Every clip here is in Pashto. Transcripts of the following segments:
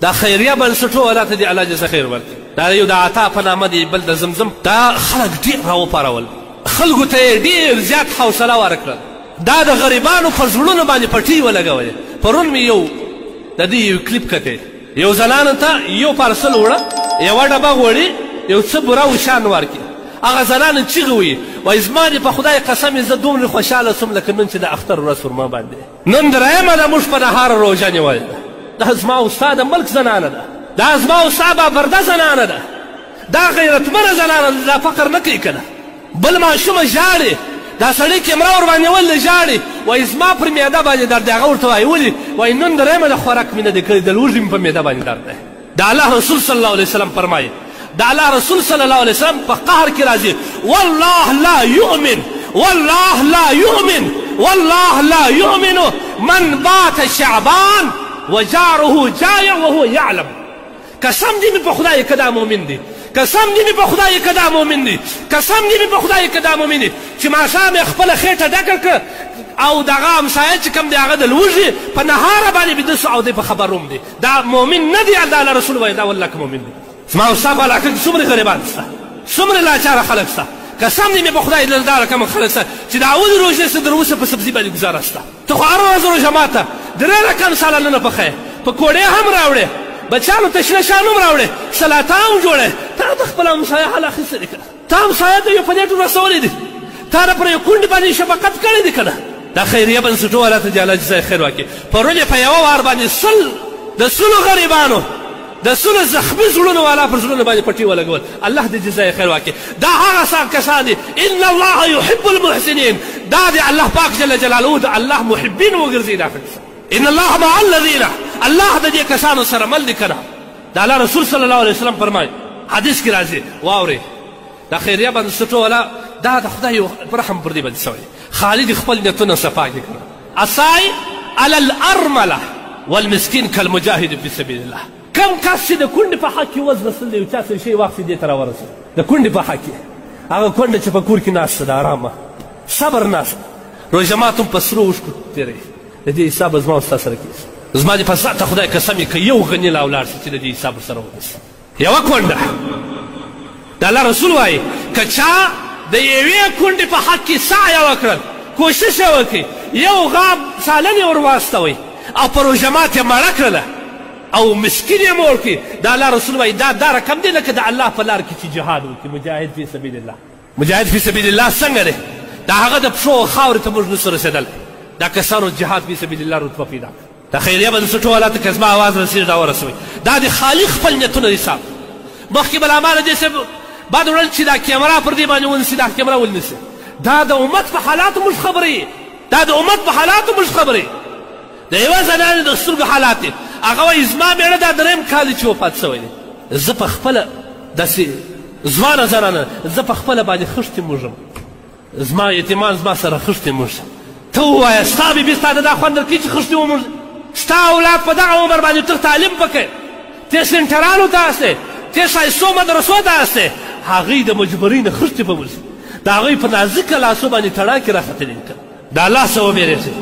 دا خیریه بنسټو والا ته دې الله جزا خیر ورکړي. دا یو د عطا په نامه دی، بل د زمزم. دا خلک ډېر راوپارول، خلکو ته یې ډېر زیات حوصله ورکړل. دا د غریبانو په زړونو باندې پټۍ ولګولې. پرون مې یو د دې یو کلیپ کتې، یو زنانه ته یو پارسل وړه، یوه ډبه غوړي، یو څه بوره و شان ورکړي. هغه زنانه چیغې ویي، وایي زما دې په خدای قسم زه دومره خوشحاله سوم لکه نن چې د اختر ورځ پر ما باندې. نن درېیمه ده موږ په نهاره روژه نیولې ده. دا زما او ستا د ملک زنانه ده، دا زما او ستا بابرده زنانه ده، دا غیرتمنه زنانه ده، دا فقر نه کوي که نه. بل ماشومه ژاړي، دا سړی کیمره ورباندې ولې ژاړي، وایي زما پر معده باندې درد دی. هغه ورته وایي ولې؟ وایي نن درېیمه د خوراک مې نه دی کړی، د لوږې مې په معده باندې درد دی. د الله رسول صلی الله علیه وسلم فرمایي، د الله رسول صلی الله علیه وسلم په قهر کې راځي، والله لا یؤمن، والله لا یؤمن، والله لا یؤمن من بات شعبان وجاره جائع وهو یعلم. قسم دې مې په خدای که دا مؤمن دی، قسم دې مې په خدای که دا مؤمن دی، قسم دې مې په خدای که دا مؤمن دی چې ماښام یې خپله خېټه ډکه کړه او دغه همسایه چې کوم دی هغه د لوږې په نهاره باندې بیده سو او دی په خبروم دی. دا مؤمن نه دی. الله رسول وایي دا والله که مؤمن دی. زما او ستا په علاقه کې څومره غریبان شته، څومره لاچاره خلک شته. قسم دې مې په خدای دا رقم خلک شته چې د اول روژې څه تر اوسه په سبزي باندې ګزاره شته. ته خو هره ورځ روژه ماته 3 رقم سالنه پخوې، پکوړې هم راوړې، بچیانو ته شنه شان هم راوړې، سلاته هم جوړې. تا د خپل همسایه حال اخیستی دی که نه؟ تا همسایه ته یو پلیټ ورسولی دی، تا نه پر یو کونډې باندې شفقت کړی دی که نه؟ دا خیریه بنسټو والا ته دې الله جزای خیر واکړي. پرون یې په یوه وار باندې د سلو غریبانو د سلو زخمي زړونو والا پر زړونو باندې پټي ولګول. الله دې جزای خیر واکړي. دا هغه کسان دي ان الله يحب المحسنين. دا د الله پاک جل جلاله د الله محبین وګرځي. دا ان الله مع الذين، الله د دې کسانو سره مل دی کنه. دا الله رسول صلی الله علیه وسلم فرمایي، حدیث کې راځي. واورئ دا خیریه بنسټو والا دا د خدای په رحم پر دې باندې سوی. خالد خپل نیتونه صفا کړي کنه. اسای علی الارمله والمسکین کالمجاهد فی سبیل الله. کم کس چې د کونډې په حق کې وزغسل دی، یو چا څه شی واخیستې دې ته راورسېد د کونډې په حق کې. هغه کونډه چې په کور کې ناسته ده، ارامه صبر ناسته، روژه مات هم په سرو اوښکو تېروي. د دې حساب زما او ستا سره کېږي. زما دې په ذاته خدای قسم یې که یو غني لا ولاړ شي چې د دې حساب ورسره ونیسي. یوه کونډه د الله رسول وایي که چا د یوې کونډې په حق کې سعی وکړل، کوشش یې وکړي، یو غاب سالن یې ور واستوئ او په روژه مات یې مړه کړله او مسکین یې موړ کړي. د الله رسول وایي دا رقم دی لکه د الله په لار کې چې جهاد وکړي. مجاهد فی سبیل الله، مجاهد فی سبیل الله څنګه دی؟ دا هغه د پښو او خاورې ته موږ نسو رسېدلی. دا کسانو جهاد فی سبیل الله رتبه پیدا کړه. دا خیریه بنسټو والا ته که زما اواز رسېږي دا ورسوئ. دا د خالق خپل نیتونه دي صاحب. مخکې به له امانه دې صاحب بعد وړل چې دا کیمرا پر دې باندې ونیسي، دا کیمرا ونیسي. دا د امت په حالاتو موږ خبرې، دا د امت په حالاتو موږ خبرې. د یوه زنانې د سترګو حالات دي. هغه وایي زما مېړه دا 3 کال چې وفات شوی دی. زه په خپله داسې ځوانه زنانه زه په خپله باندې خښتې موږم، زما یتیمان زما سره خښتې موږم. ته ووایه ستا بیبي ستا د دا خوند درکوي چې خښتې وموږي؟ ستا اولاد په دغه عمر باندې ته تعلیم پکې، ته سنټرانو ته هستې، ته ښایستو مدرسو ته هستې، هغوی د مجبورۍ نه خښتې په موږي. د هغوی په نازکه لاسو باندې تړاکې راختلي دي. د الله څخه وبېرېږئ.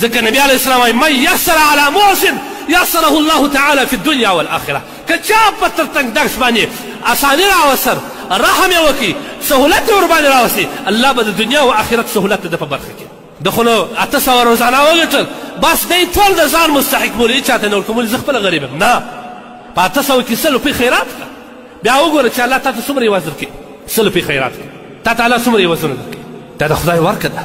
ځکه نبي علیه السلام وایي من یسر علی محسن یسره الله تعالی فی الدنیا والآخره. که چا په ترتنګ باندې اساني راوستر، رحم یې وکړي، سهولت یې ورباندې راوستي، الله به د دنیا او آخرت سهولت د ده په برخه کړي. د خو نو 800 روزانه وګټل بس دی ټول د ځان مستحق بولي، چاته نه ورکوم زه خپله غریب یم. نه، په 800 کې 100 روپۍ خیرات کړه. بیا وګوره چې الله تا ته څومره عوض درکړي. 100 روپۍ خیرات کړه، تا ته الله څومره عوضونه درکړي. دا د خدای ورکه ده.